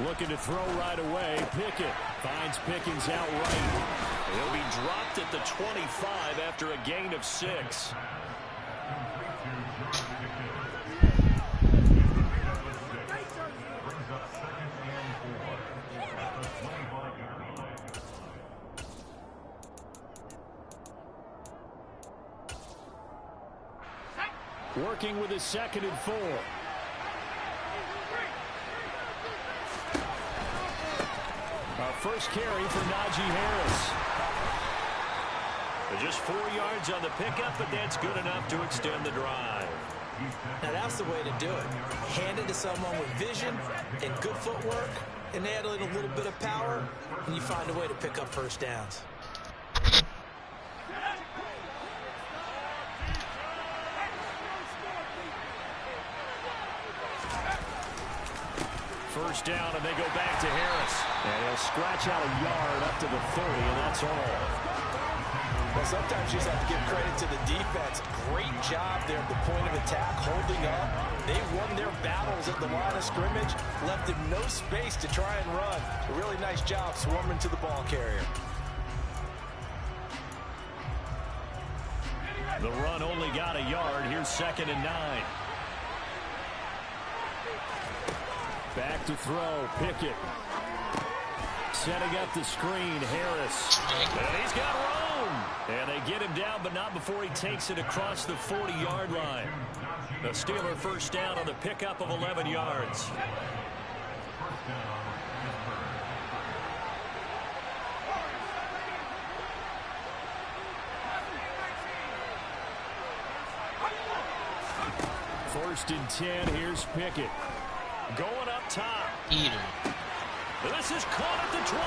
Looking to throw right away. Pickett finds Pickens out right. He'll be dropped at the 25 after a gain of 6. Working with his 2nd and 4. Our first carry for Najee Harris. Just 4 yards on the pickup, but that's good enough to extend the drive. Now that's the way to do it. Hand it to someone with vision and good footwork, and add a little bit of power, and you find a way to pick up first downs. First down, and they go back to Harris. And he'll scratch out a yard up to the 30, and that's all. Well, sometimes you just have to give credit to the defense. Great job there at the point of attack, holding up. They won their battles at the line of scrimmage, left them no space to try and run. A really nice job swarming to the ball carrier. The run only got a yard. Here's 2nd and 9. Back to throw. Pickett. Setting up the screen. Harris. And he's got room. And they get him down, but not before he takes it across the 40-yard line. The Steeler first down on the pickup of 11 yards. First and 10. Here's Pickett. Going up top. This is caught at the 20.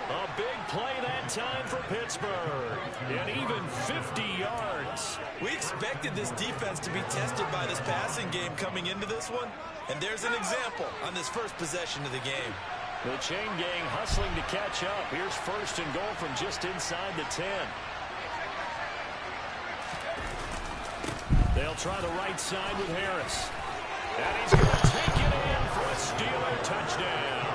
A big play that time for Pittsburgh. And even 50 yards. We expected this defense to be tested by this passing game coming into this one. And there's an example on this first possession of the game. The chain gang hustling to catch up. Here's first and goal from just inside the 10. They'll try the right side with Harris. And he's going to take it in for a Steeler touchdown.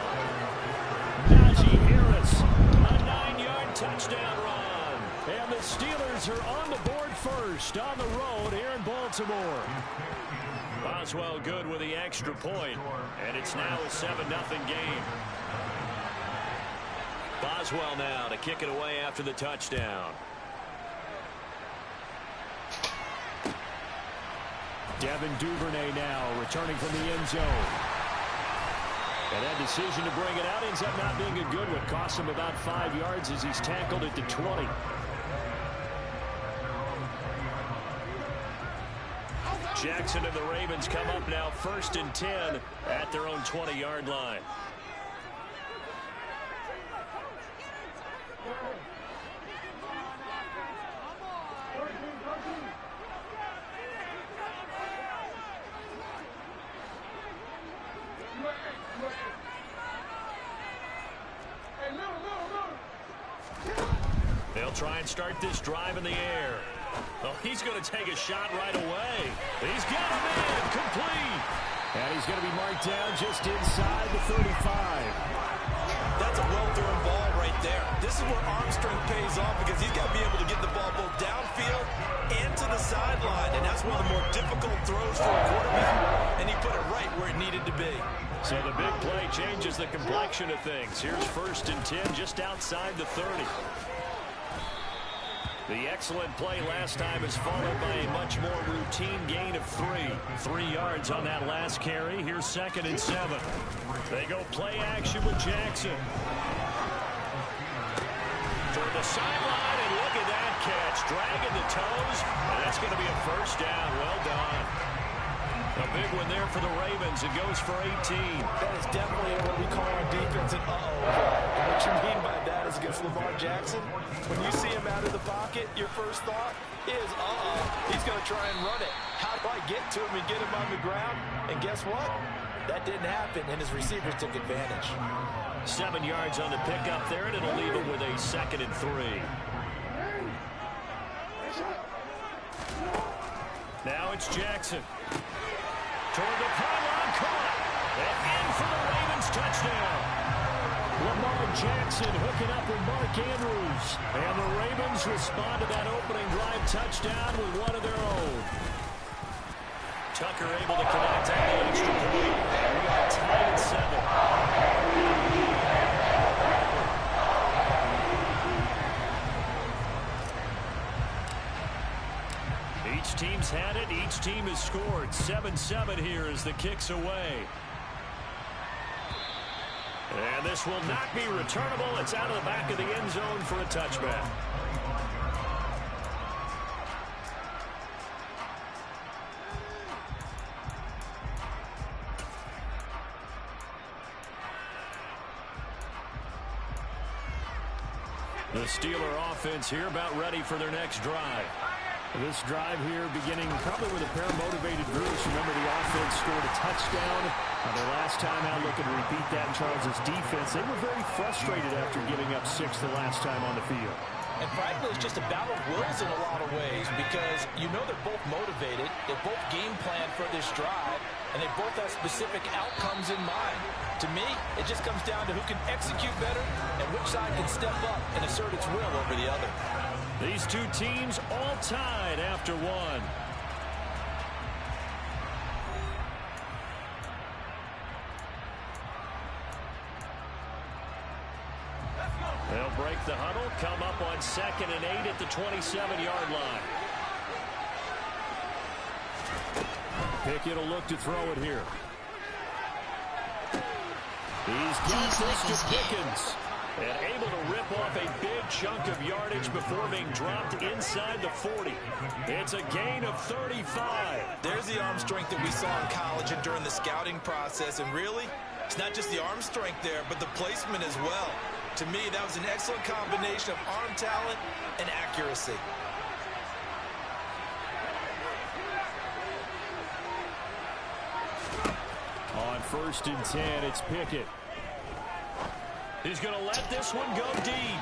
Najee Harris, a 9-yard touchdown run. And the Steelers are on the board first on the road here in Baltimore. Boswell good with the extra point, and it's now a 7-0 game. Boswell now to kick it away after the touchdown. Devin Duvernay now returning from the end zone. And that decision to bring it out ends up not being a good one. Costs him about 5 yards as he's tackled at the 20. Jackson and the Ravens come up now first and 10 at their own 20-yard line. They'll try and start this drive in the air. Oh, he's going to take a shot right away. He's got a man complete. And he's going to be marked down just inside the 35. That's a well-thrown ball right there. This is where arm strength pays off because he's got to be able to get the ball both downfield and to the sideline. And that's one of the more difficult throws for a quarterback. And he put it right where it needed to be. So the big play changes the complexion of things. Here's first and 10 just outside the 30. The excellent play last time is followed by a much more routine gain of 3. 3 yards on that last carry. Here's 2nd and 7. They go play action with Jackson. Toward the sideline, and look at that catch. Dragging the toes, and that's going to be a first down. Well done. A big one there for the Ravens. It goes for 18. That is definitely what we call our defense an uh-oh. And what you mean by that is against Lamar Jackson, when you see him out of the pocket, your first thought is, he's going to try and run it. How do I get to him and get him on the ground? And guess what? That didn't happen, and his receivers took advantage. 7 yards on the pickup there, and it'll leave him with a 2nd and 3. Now it's Jackson. Toward the pylon, caught. And in for the Ravens touchdown. Lamar Jackson hooking up with Mark Andrews. And the Ravens respond to that opening drive touchdown with one of their own. Tucker able to connect on the extra point. And we are tied at 7. Each team's had it. Each team has scored. 7-7 here as the kick's away. And this will not be returnable. It's out of the back of the end zone for a touchback. The Steeler offense here about ready for their next drive. This drive here beginning probably with a pair of motivated Bruce. Remember, the offense scored a touchdown. Their last time out looking to repeat that in Charles' defense. They were very frustrated after giving up 6 the last time on the field. And frankly, it's just a battle of wills in a lot of ways because you know they're both motivated. They both game plan for this drive, and they both have specific outcomes in mind. To me, it just comes down to who can execute better and which side can step up and assert its will over the other. These two teams all tied after one. They'll break the huddle, come up on 2nd and 8 at the 27-yard line. Pickett will look to throw it here. He's got this to Pickens. And able to rip off a big chunk of yardage before being dropped inside the 40. It's a gain of 35. There's the arm strength that we saw in college and during the scouting process. And really, it's not just the arm strength there, but the placement as well. To me, that was an excellent combination of arm talent and accuracy. On 1st and 10, it's Pickett. He's going to let this one go deep.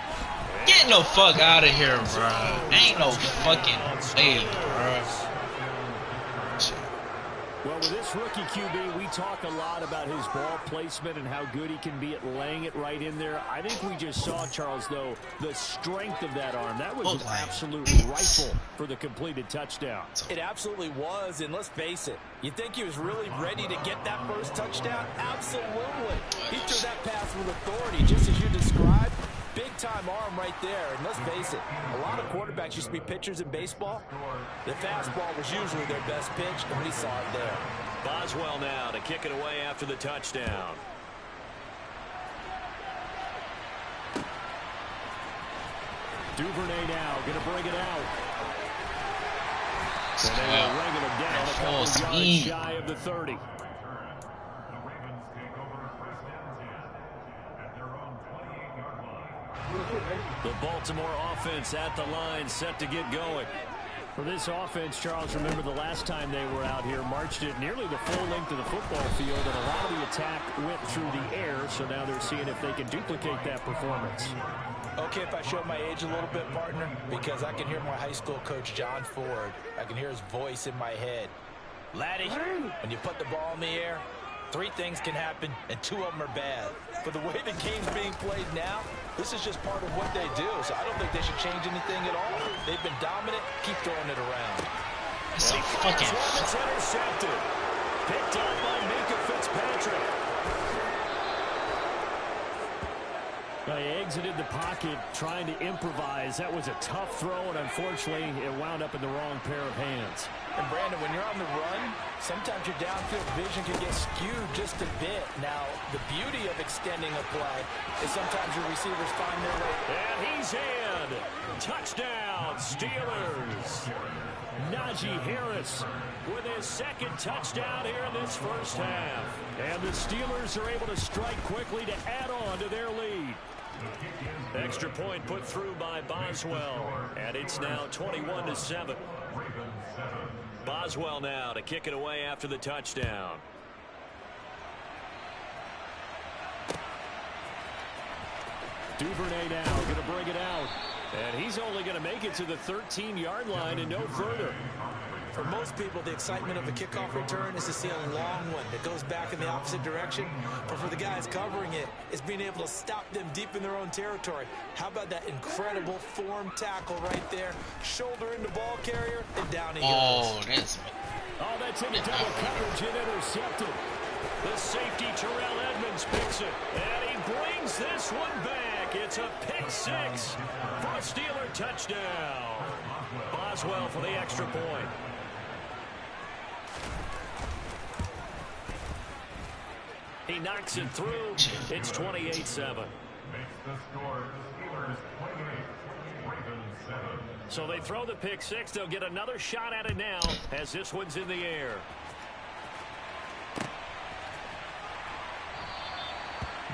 Get no fuck out of here, bro. Ain't no fucking way, bro. Well, with this rookie QB, we talk a lot about his ball placement and how good he can be at laying it right in there. I think we just saw, Charles, though, the strength of that arm. That was an absolute rifle for the completed touchdown. It absolutely was, and let's face it, you think he was really ready to get that first touchdown? Absolutely. He threw that pass with authority, just as you described. Big-time arm right there, and let's face it, a lot of quarterbacks used to be pitchers in baseball. The fastball was usually their best pitch, and we saw it there. Boswell now to kick it away after the touchdown. Duvernay now going to bring it out. And they will wrangle him down a couple yards shy of the 30. The Baltimore offense at the line, set to get going. For this offense, Charles, remember the last time they were out here, marched it nearly the full length of the football field, and a lot of the attack went through the air, so now they're seeing if they can duplicate that performance. Okay, if I show my age a little bit, partner, because I can hear my high school coach, John Ford. I can hear his voice in my head. Laddie, when you put the ball in the air, 3 things can happen, and 2 of them are bad. For the way the game's being played now, this is just part of what they do, so I don't think they should change anything at all. They've been dominant. Keep throwing it around. That's a fucking... It's intercepted. Picked up by Minkah Fitzpatrick. They exited the pocket trying to improvise. That was a tough throw, and unfortunately, it wound up in the wrong pair of hands. And Brandon, when you're on the run, sometimes your downfield vision can get skewed just a bit. Now, the beauty of extending a play is sometimes your receivers find their way. And he's in. Touchdown, Steelers. Najee Harris with his 2nd touchdown here in this first half. And the Steelers are able to strike quickly to add on to their lead. Extra point put through by Boswell. And it's now 21-7. Boswell now to kick it away after the touchdown. Duvernay now going to bring it out. And he's only going to make it to the 13-yard line and no further. For most people, the excitement of a kickoff return is to see a long one that goes back in the opposite direction. But for the guys covering it, it's being able to stop them deep in their own territory. How about that incredible form tackle right there? Shoulder into ball carrier, and down he goes. Oh, that's me. Oh, that's into double coverage and intercepted. The safety, Terrell Edmonds, picks it. And he brings this one back. It's a pick six for a Steeler touchdown. Boswell for the extra point. He knocks it through. It's 28-7. So they throw the pick six. They'll get another shot at it now as this one's in the air.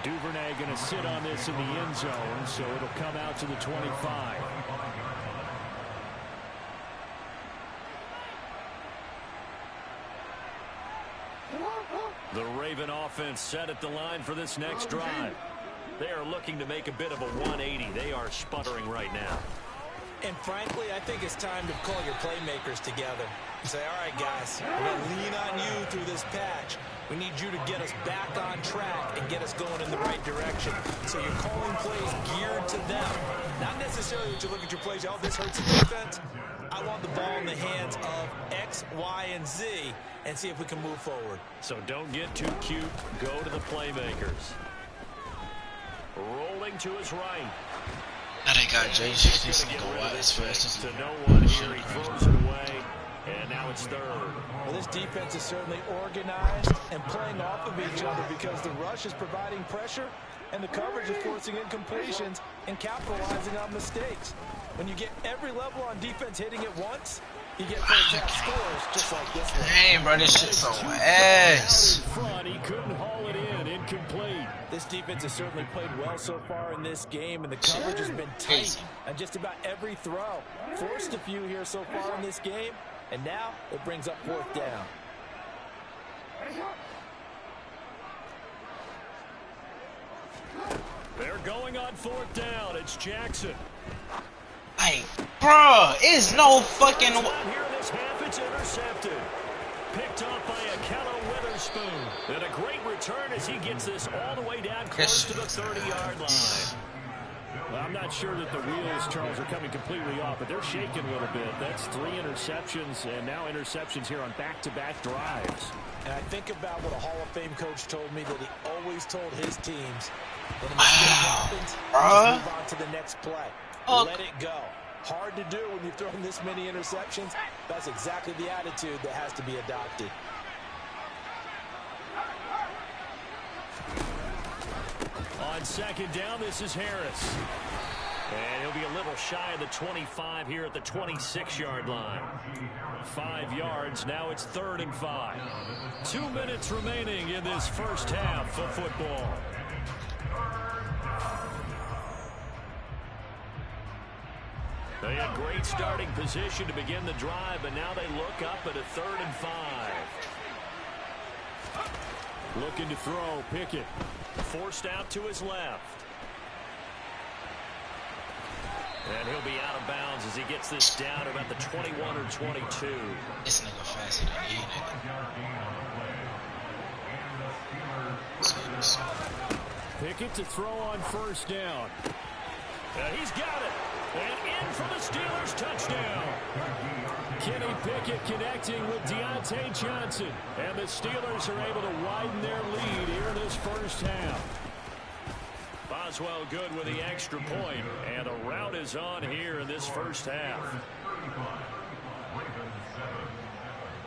Duvernay going to sit on this in the end zone, so it'll come out to the 25. The Raven offense set at the line for this next drive. They are looking to make a bit of a 180. They are sputtering right now. And frankly, I think it's time to call your playmakers together. You say, all right, guys, we're going to lean on you through this patch. We need you to get us back on track and get us going in the right direction. So you're calling plays geared to them. Not necessarily that you look at your plays, oh, this hurts the defense. I want the ball in the hands of X, Y, and Z and see if we can move forward. So don't get too cute. Go to the playmakers. Rolling to his right. Now they got JJ. This nigga wide as fast as to no one here. He throws it away. And now it's third. Well, this defense is certainly organized and playing off of each other because the rush is providing pressure and the coverage is forcing incompletions and capitalizing on mistakes. When you get every level on defense hitting at once, you get first half scores just like this one. Dang, bro, this shit's so ass. Front, he couldn't haul it in. Incomplete. This defense has certainly played well so far in this game, and the coverage has been tight on just about every throw. Forced a few here so far in this game. And now it brings up fourth down. They're going on fourth down. It's Jackson. Hey, bro, it's no fucking. Here in this half, it's intercepted. Picked up by Akello Witherspoon. And a great return as he gets this all the way down close to the 30-yard line. Well, I'm not sure that the wheels, Charles, are coming completely off, but they're shaking a little bit. That's 3 interceptions, and now interceptions here on back-to-back drives. And I think about what a Hall of Fame coach told me that he always told his teams that a mistake happens, just move on to the next play. Let it go. Hard to do when you've thrown this many interceptions. That's exactly the attitude that has to be adopted. On second down, this is Harris. And he'll be a little shy of the 25 here at the 26-yard line. 5 yards. Now it's 3rd and 5. 2 minutes remaining in this first half of football. They had great starting position to begin the drive, but now they look up at a 3rd and 5. Looking to throw, Pickett. Forced out to his left. And he'll be out of bounds as he gets this down to about the 21 or 22. This nigga faster than he, nigga. Pickett to throw on first down. And he's got it. And in for the Steelers touchdown. Kenny Pickett connecting with Deontay Johnson. And the Steelers are able to widen their lead here in this first half. Boswell good with the extra point. And the route is on here in this first half.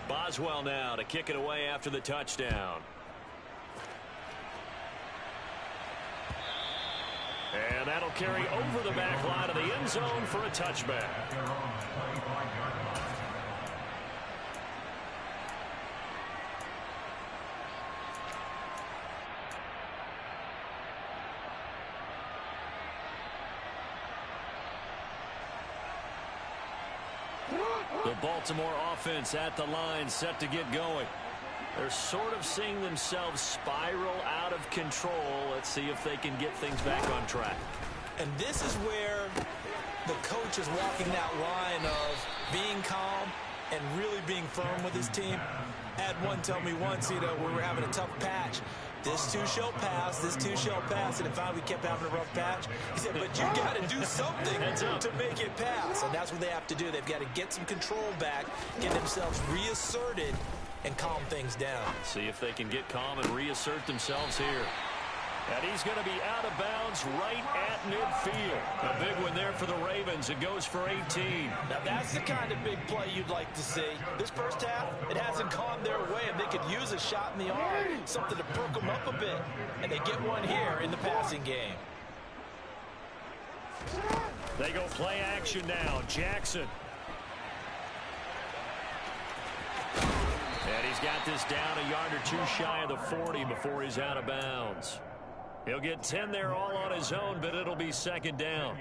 Boswell now to kick it away after the touchdown. And that'll carry over the back line of the end zone for a touchback. The Baltimore offense at the line, set to get going. They're sort of seeing themselves spiral out of control. Let's see if they can get things back on track. And this is where the coach is walking that line of being calm and really being firm with his team. I had one tell me once, you know, we were having a tough patch. This too shall pass, this too shall pass. And if we kept having a rough patch, he said, but you got to do something to make it pass. And that's what they have to do. They've got to get some control back, get themselves reasserted, and calm things down. See if they can get calm and reassert themselves here. And he's going to be out of bounds right at midfield. A big one there for the Ravens. It goes for 18. Now that's the kind of big play you'd like to see. This first half, it hasn't gone their way, and they could use a shot in the arm, something to perk them up a bit. And they get one here in the passing game. They go play action now. Jackson. And he's got this down a yard or two shy of the 40 before he's out of bounds. He'll get 10 there all on his own, but it'll be second down.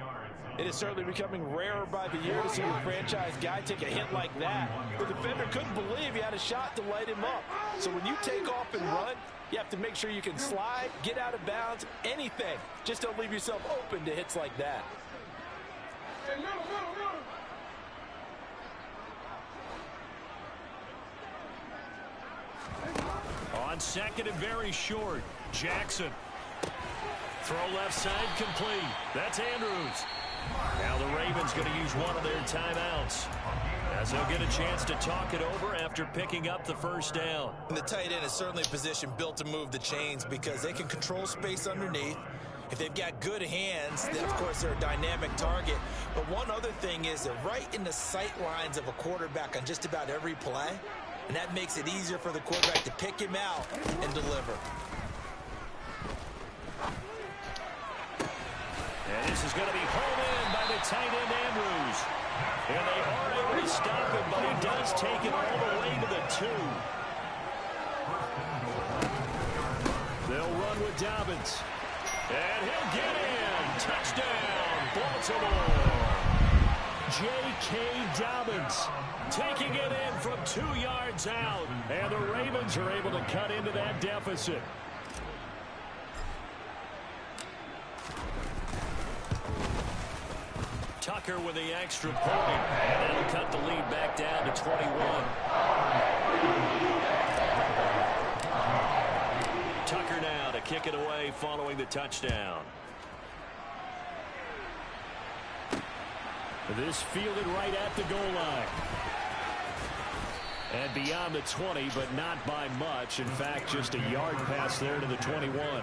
It is certainly becoming rarer by the year to see a franchise guy take a hit like that. The defender couldn't believe he had a shot to light him up. So when you take off and run, you have to make sure you can slide, get out of bounds, anything. Just don't leave yourself open to hits like that. On second and very short, Jackson. Throw left side complete. That's Andrews. Now the Ravens going to use one of their timeouts, as they'll get a chance to talk it over after picking up the first down. And the tight end is certainly a position built to move the chains because they can control space underneath. If they've got good hands, then of course they're a dynamic target. But one other thing is they're right in the sight lines of a quarterback on just about every play. And that makes it easier for the quarterback to pick him out and deliver. And this is going to be home in by the tight end Andrews. And they are able to stop him, but he does take it all the way to the 2. They'll run with Dobbins. And he'll get in. Touchdown, Baltimore. J.K. Dobbins taking it in from 2 yards out. And the Ravens are able to cut into that deficit. Tucker with the extra point. And that'll cut the lead back down to 21. Tucker now to kick it away following the touchdown. This fielded right at the goal line. And beyond the 20, but not by much. In fact, just a yard pass there to the 21.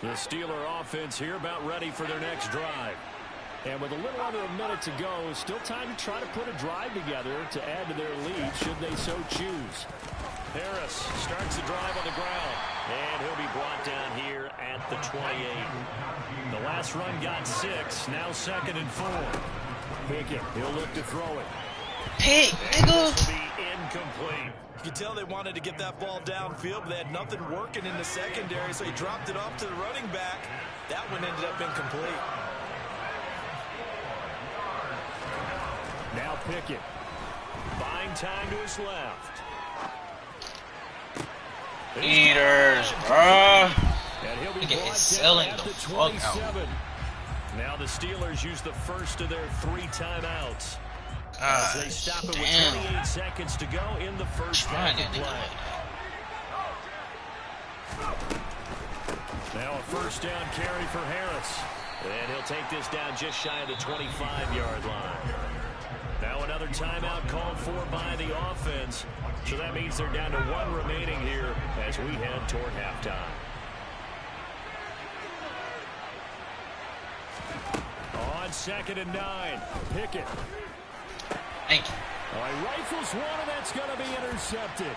The Steeler offense here about ready for their next drive. And with a little under a minute to go, still time to try to put a drive together to add to their lead should they so choose. Harris starts the drive on the ground, and he'll be brought down here at the 28. The last run got 6, now 2nd and 4. Pickett, he'll look to throw it. Pick, nigga. This will be incomplete. You can tell they wanted to get that ball downfield, but they had nothing working in the secondary, so he dropped it off to the running back. That one ended up incomplete. Now Pickett. Buying time to his left. Eaters, bro. And he'll be Nigga is selling at the the fuck 27. out. Now the Steelers use the first of their 3 timeouts. Ah, As they stop it with damn. 28 seconds to go in the first half of play. Now a first down carry for Harris. And he'll take this down just shy of the 25-yard line. Now another timeout called for by the offense. So that means they're down to 1 remaining here as we head toward halftime. On 2nd and 9, Pickett. Thank you. All right, rifles one, and that's going to be intercepted.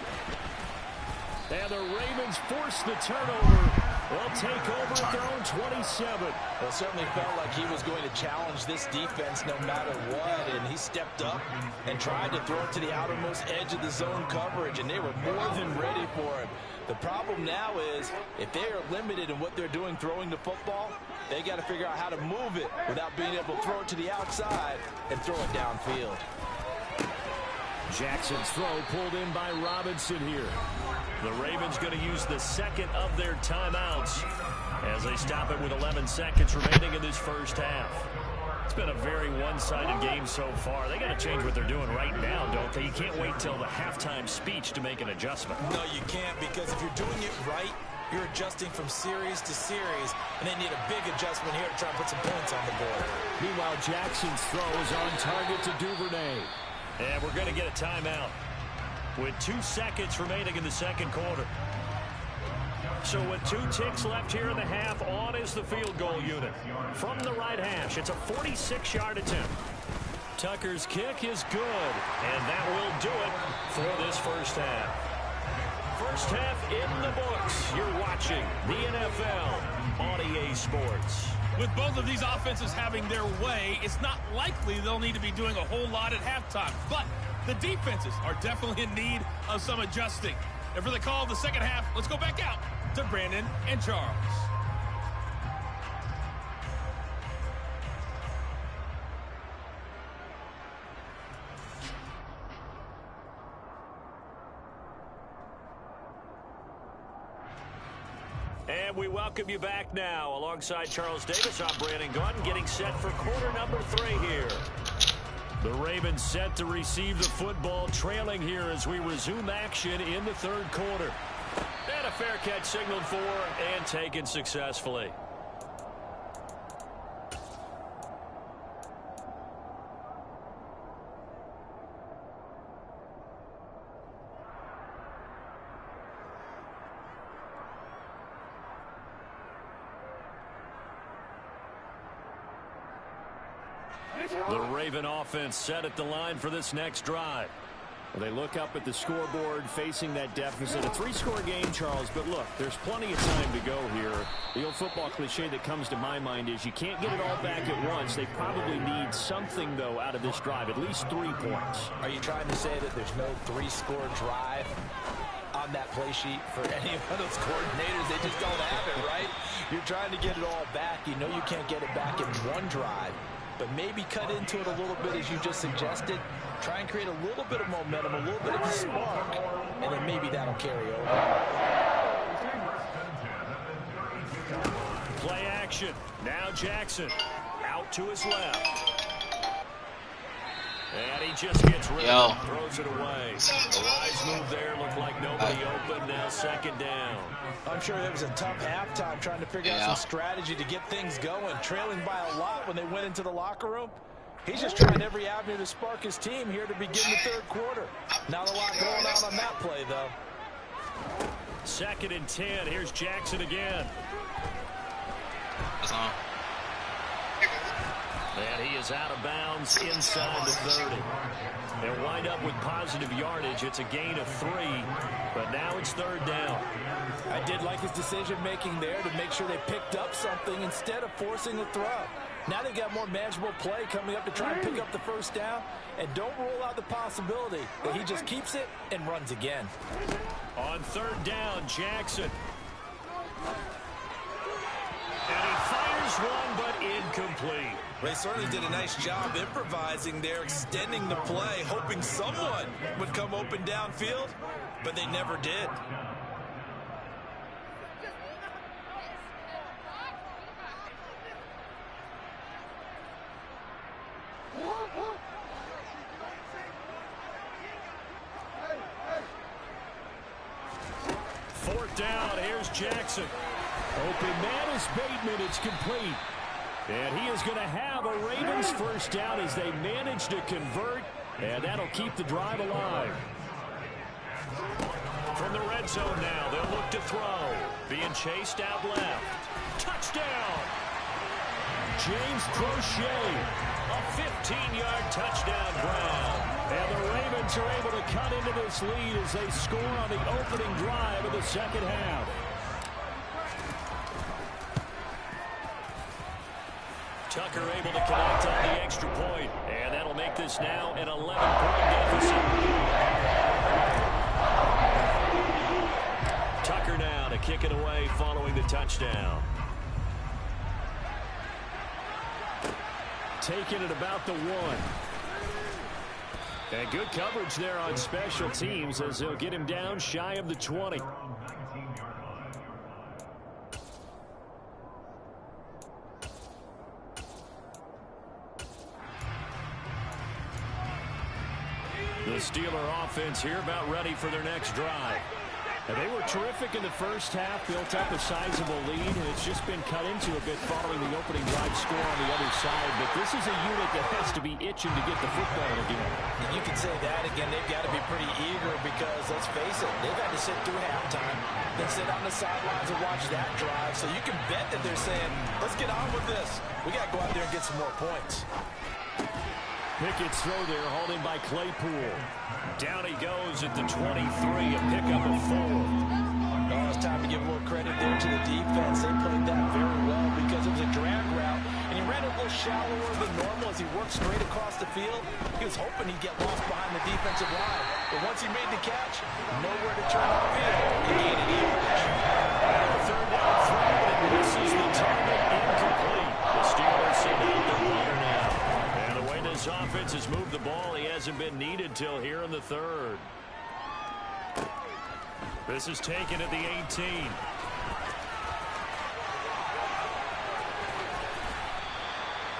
And the Ravens force the turnover. They'll take over at their own 27. Well, it certainly felt like he was going to challenge this defense no matter what, and he stepped up and tried to throw it to the outermost edge of the zone coverage, and they were more than ready for him. The problem now is if they are limited in what they're doing throwing the football, they got to figure out how to move it without being able to throw it to the outside and throw it downfield. Jackson's throw pulled in by Robinson here. The Ravens going to use the second of their timeouts as they stop it with 11 seconds remaining in this first half. It's been a very one-sided game so far. They got to change what they're doing right now, don't they? You can't wait till the halftime speech to make an adjustment. No, you can't, because if you're doing it right, you're adjusting from series to series, and they need a big adjustment here to try and put some points on the board. Meanwhile, Jackson's throw is on target to Duvernay. And we're going to get a timeout with 2 seconds remaining in the second quarter. So with 2 ticks left here in the half, on is the field goal unit. From the right hash, it's a 46-yard attempt. Tucker's kick is good, and that will do it for this first half. First half in the books. You're watching the NFL on EA Sports. With both of these offenses having their way, it's not likely they'll need to be doing a whole lot at halftime. But the defenses are definitely in need of some adjusting. And for the call of the second half, let's go back out to Brandon and Charles. And we welcome you back now. Alongside Charles Davis, I'm Brandon Gaudin, getting set for quarter number 3 here. The Ravens set to receive the football, trailing here as we resume action in the third quarter. And a fair catch signaled for and taken successfully. The Raven offense set at the line for this next drive. Well, they look up at the scoreboard facing that deficit. A 3-score game, Charles, but look, there's plenty of time to go here. The old football cliche that comes to my mind is you can't get it all back at once. They probably need something, though, out of this drive, at least 3 points. Are you trying to say that there's no 3-score drive on that play sheet for any of those coordinators? They just don't have it, right? You're trying to get it all back. You know you can't get it back in one drive. But maybe cut into it a little bit, as you just suggested. Try and create a little bit of momentum, a little bit of a spark, and then maybe that'll carry over. Play action. Now Jackson out to his left. And he just gets rid of it, throws it away. A wise move there, looked like nobody open, now second down. I'm sure it was a tough halftime trying to figure out some strategy to get things going, trailing by a lot when they went into the locker room. He's just trying every avenue to spark his team here to begin the third quarter. Not a lot going on that play, though. 2nd and 10. Here's Jackson again. That's on. And he is out of bounds inside the 30. They'll wind up with positive yardage. It's a gain of 3, but now it's 3rd down. I did like his decision-making there to make sure they picked up something instead of forcing the throw. Now they got more manageable play coming up to try and pick up the first down, and don't rule out the possibility that he just keeps it and runs again. On 3rd down, Jackson. And he fires one, but incomplete. They certainly did a nice job improvising there, extending the play, hoping someone would come open downfield, but they never did. Fourth down, here's Jackson. Open man is Bateman, it's complete. And he is going to have a Ravens first down as they manage to convert, and that'll keep the drive alive. From the red zone now, they'll look to throw. Being chased out left. Touchdown! James Crochet, a 15-yard touchdown ground. And the Ravens are able to cut into this lead as they score on the opening drive of the second half. Tucker able to connect on the extra point, and that'll make this now an 11-point deficit. Tucker now to kick it away following the touchdown. Taking it about the 1. And good coverage there on special teams as they'll get him down shy of the 20. The Steeler offense here about ready for their next drive. And they were terrific in the first half, built up a sizable lead, and it's just been cut into a bit following the opening drive score on the other side. But this is a unit that has to be itching to get the football again. And you can say that again. They've got to be pretty eager because, let's face it, they've had to sit through halftime, then sit on the sidelines and watch that drive. So you can bet that they're saying, let's get on with this. We got to go out there and get some more points. Pickett's throw there, hauled in by Claypool. Down he goes at the 23, a pickup of 4. Oh, it's time to give a little credit there to the defense. They played that very well because it was a drag route, and he ran a little shallower than normal as he worked straight across the field. He was hoping he'd get lost behind the defensive line, but once he made the catch, nowhere to turn upfield. He gained an yardage. The third down throw, but it misses the target, incomplete. The Steelers send out the runner now. And the way this offense has moved the ball, he hasn't been needed till here in the third. This is taken at the 18.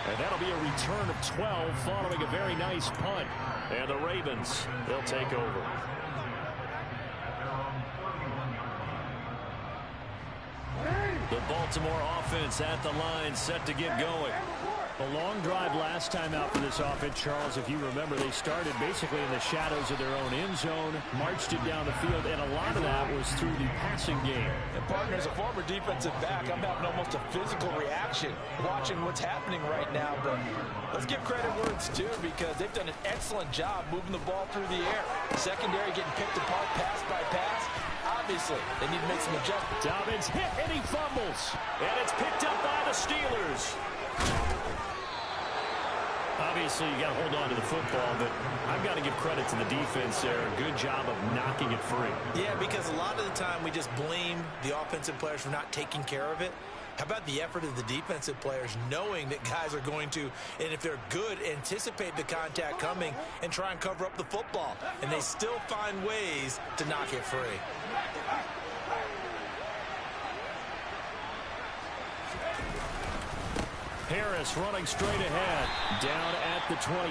And that'll be a return of 12 following a very nice punt. And the Ravens, they'll take over. The Baltimore offense at the line, set to get going. A long drive last time out for this offense, Charles. If you remember, they started basically in the shadows of their own end zone, marched it down the field, and a lot of that was through the passing game. And partner, as a former defensive back, I'm having almost a physical reaction watching what's happening right now. But let's give credit where it's due because they've done an excellent job moving the ball through the air. Secondary getting picked apart pass by pass. Obviously, they need to make some adjustments. Dobbins hit and he fumbles. And it's picked up by the Steelers. Obviously, you got to hold on to the football, but I've got to give credit to the defense there. Good job of knocking it free. Yeah, because a lot of the time we just blame the offensive players for not taking care of it. How about the effort of the defensive players knowing that guys are going to, and if they're good, anticipate the contact coming and try and cover up the football. And they still find ways to knock it free. Harris running straight ahead, down at the 25.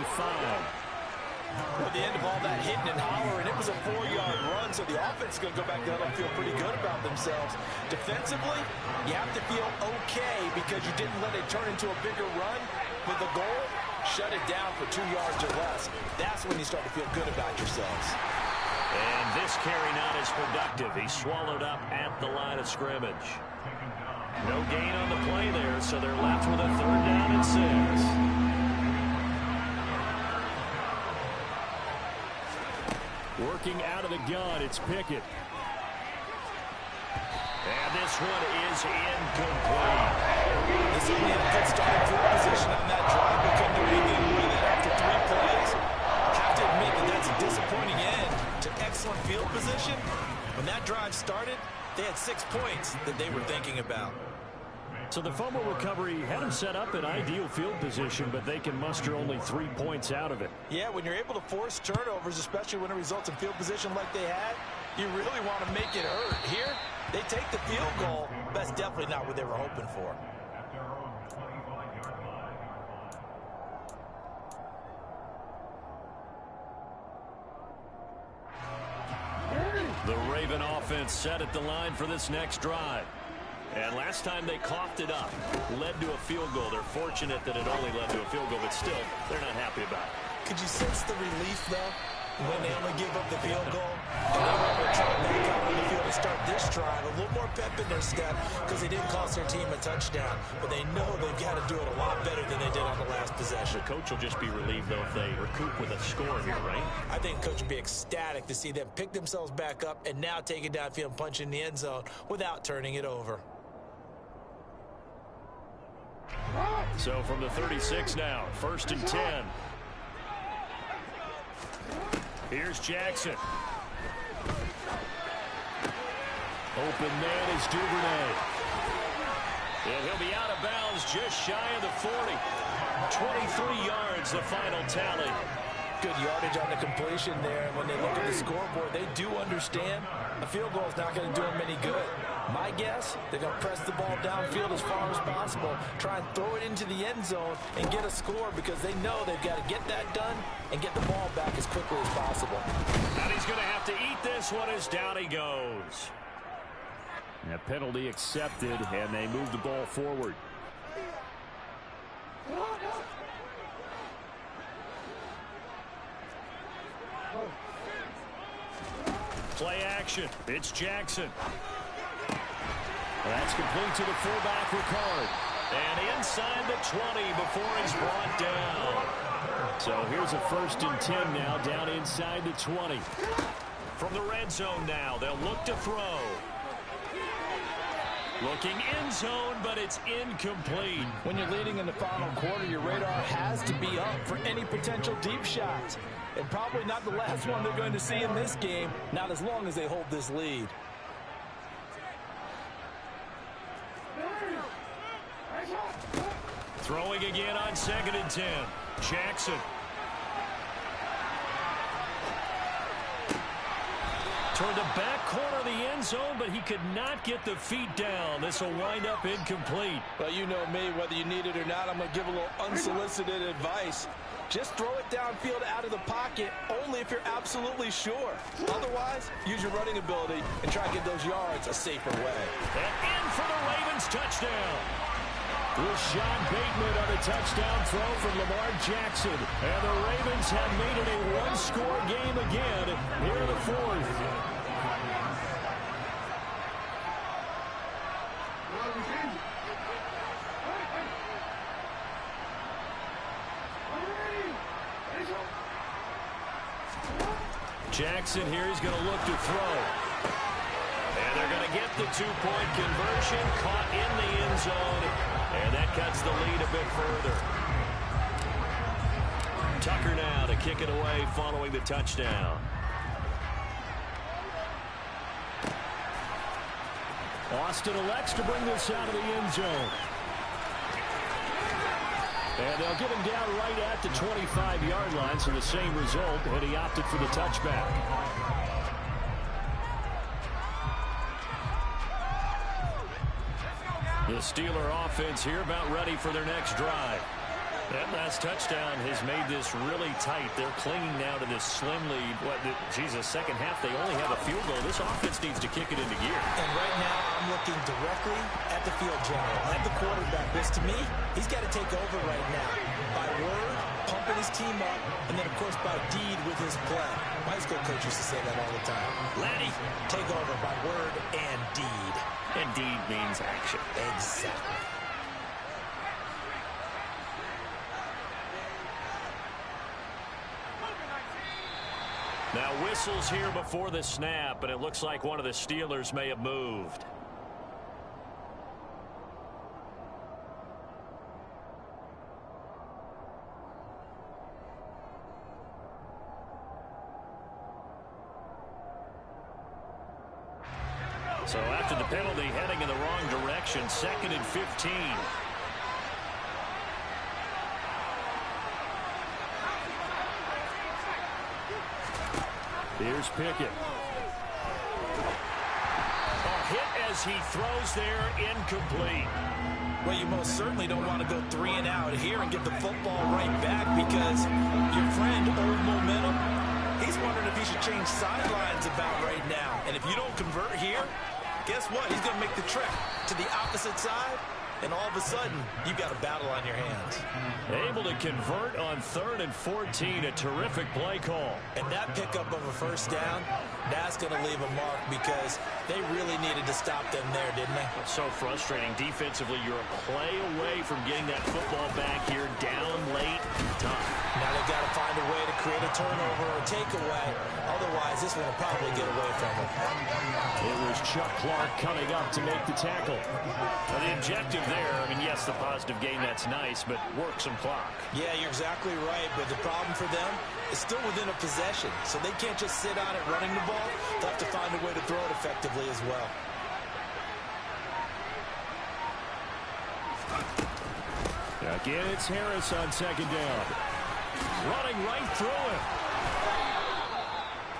At the end of all that hitting and hollering, it was a 4-yard run, so the offense is going to go back there and feel pretty good about themselves. Defensively, you have to feel okay because you didn't let it turn into a bigger run. With the goal, shut it down for 2 yards or less. That's when you start to feel good about yourselves. And this carry not as productive. He swallowed up at the line of scrimmage. No gain on the play there, so they're left with a 3rd down and 6. Working out of the gun, it's Pickett. And this one is incomplete. They certainly had a good starting field position on that drive, but couldn't do anything with it after 3 plays. I have to admit that that's a disappointing end to excellent field position. When that drive started, they had 6 points that they were thinking about. So the fumble recovery had them set up in ideal field position, but they can muster only 3 points out of it. Yeah, when you're able to force turnovers, especially when it results in field position like they had, you really want to make it hurt. Here, they take the field goal. That's definitely not what they were hoping for. The Raven offense set at the line for this next drive. And last time they coughed it up, led to a field goal. They're fortunate that it only led to a field goal, but still, they're not happy about it. Could you sense the relief, though, when they only give up the field goal? And they were able to try back out on the field and start this drive. A little more pep in their step because they didn't cost their team a touchdown. But they know they've got to do it a lot better than they did on the last possession. The coach will just be relieved, though, if they recoup with a score here, right? I think coach would be ecstatic to see them pick themselves back up and now take it downfield and punch in the end zone without turning it over. So from the 36 now, 1st and 10. Here's Jackson. Open man is Duvernay. And he'll be out of bounds just shy of the 40. 23 yards, the final tally. good yardage on the completion there. And when they look at the scoreboard, they do understand a field goal is not going to do them any good. My guess, they're going to press the ball downfield as far as possible, try and throw it into the end zone and get a score because they know they've got to get that done and get the ball back as quickly as possible. And he's going to have to eat this one as down he goes. A penalty accepted, and they move the ball forward. Play action. It's Jackson. That's complete to the fullback, Ricard. And inside the 20 before he's brought down. So here's a 1st and 10 now, down inside the 20. From the red zone now, they'll look to throw. Looking end zone, but it's incomplete. When you're leading in the final quarter, your radar has to be up for any potential deep shots. And probably not the last one they're going to see in this game, not as long as they hold this lead. Throwing again on 2nd and 10. Jackson. Toward the back corner of the end zone, but he could not get the feet down. This will wind up incomplete. Well, you know me, whether you need it or not, I'm going to give a little unsolicited advice. Just throw it downfield out of the pocket only if you're absolutely sure. Otherwise, use your running ability and try to get those yards a safer way. And in for the Ravens touchdown. Rashad Bateman on a touchdown throw from Lamar Jackson. And the Ravens have made it a one-score game again here in the 4th. Jackson here is going to look to throw. And they're going to get the 2-point conversion, caught in the end zone, and that cuts the lead a bit further. Tucker now to kick it away following the touchdown. Austin elects to bring this out of the end zone. And they'll get him down right at the 25-yard line, so the same result, and he opted for the touchback. The Steeler offense here about ready for their next drive. That last touchdown has made this really tight. They're clinging now to this slim lead. Second half, they only have a field goal. This offense needs to kick it into gear. And right now, I'm looking directly at the field general, at the quarterback. Because to me, he's got to take over right now. By word, pumping his team up, and then, of course, by deed with his play. My high school coach used to say that all the time. Laddie, take over by word and deed. And deed means action. Exactly. Now whistles here before the snap, and it looks like one of the Steelers may have moved. So after the penalty, heading in the wrong direction, 2nd and 15. Here's Pickett. A hit as he throws there, incomplete. Well, you most certainly don't want to go 3 and out here and get the football right back because your friend, Old Momentum, he's wondering if he should change sidelines about right now. And if you don't convert here, guess what? He's going to make the trek to the opposite side, and all of a sudden, you've got a battle on your hands. Able to convert on 3rd and 14, a terrific play call. And that pickup of a first down, that's going to leave a mark because they really needed to stop them there, didn't they? It's so frustrating. Defensively, you're a play away from getting that football back here, down late, tough. Now they've got to find a way to create a turnover or takeaway. Otherwise, this one will probably get away from them. It was Chuck Clark coming up to make the tackle. Now, the objective there, I mean, yes, the positive gain, that's nice, but work some clock. Yeah, you're exactly right, but the problem for them is still within a possession, so they can't just sit on it running the ball. They'll have to find a way to throw it effectively as well. Again, it's Harris on 2nd down. Running right through him.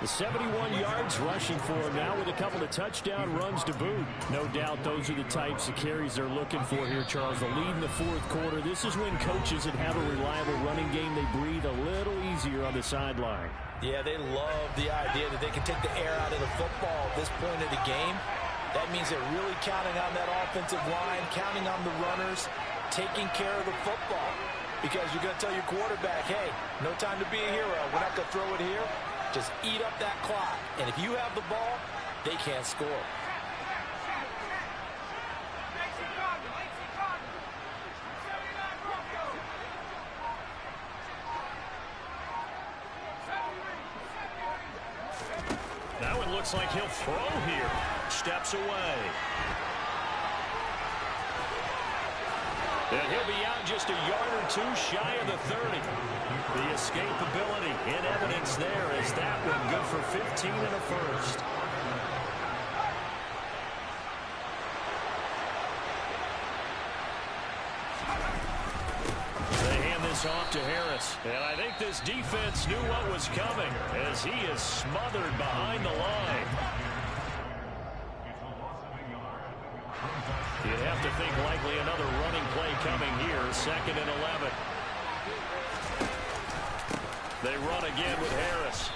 The 71 yards rushing for him now with a couple of touchdown runs to boot. No doubt those are the types of carries they're looking for here, Charles. The lead in the fourth quarter. This is when coaches that have a reliable running game, they breathe a little easier on the sideline. Yeah, they love the idea that they can take the air out of the football at this point of the game. That means they're really counting on that offensive line, counting on the runners, taking care of the football. Because you're going to tell your quarterback, hey, no time to be a hero. We're not going to throw it here. Just eat up that clock. And if you have the ball, they can't score. Now it looks like he'll throw here. Steps away. And he'll be out just a yard or two shy of the 30. The escapability in evidence there as that one good for 15 and a first. They hand this off to Harris. And I think this defense knew what was coming as he is smothered behind the line. You'd have to think likely another running play coming here. 2nd and 11. They run again with Harris.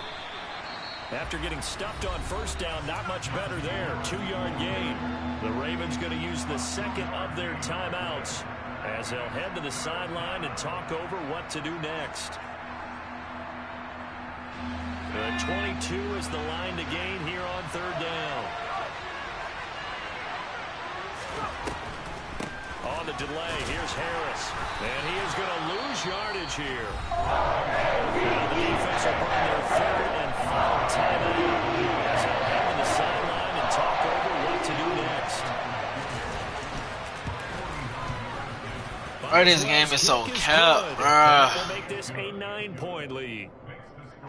After getting stuffed on first down, not much better there. 2-yard gain. The Ravens going to use the second of their timeouts as they'll head to the sideline and talk over what to do next. The 22 is the line to gain here on 3rd down. On the delay, here's Harris. And he is going to lose yardage here. Now the defense will burn their 3rd and final timeout as they'll head to the sideline and talk over what to do next. Bro, this game is so cap, bro. We'll make this a 9-point lead.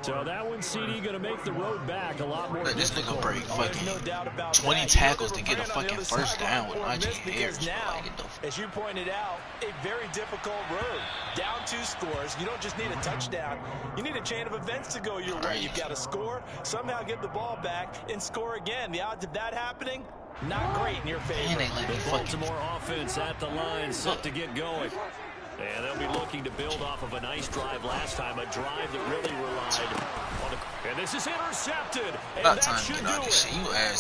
So that one, CD, going to make the road back a lot more. Let this nigga break fucking No doubt about 20 that. tackles to get a fucking first down with Najee Harris. Now, as you pointed out, a very difficult road. Down 2 scores. You don't just need a touchdown. You need a chain of events to go your way. You've got to score, somehow get the ball back, and score again. The odds of that happening, not great in your favor. Man, they let me fucking... Baltimore offense at the line, set to get going. And they'll be looking to build off of a nice drive last time, a drive that really relied on the... And this is intercepted. And About that time should to get out do this it. shit. You ass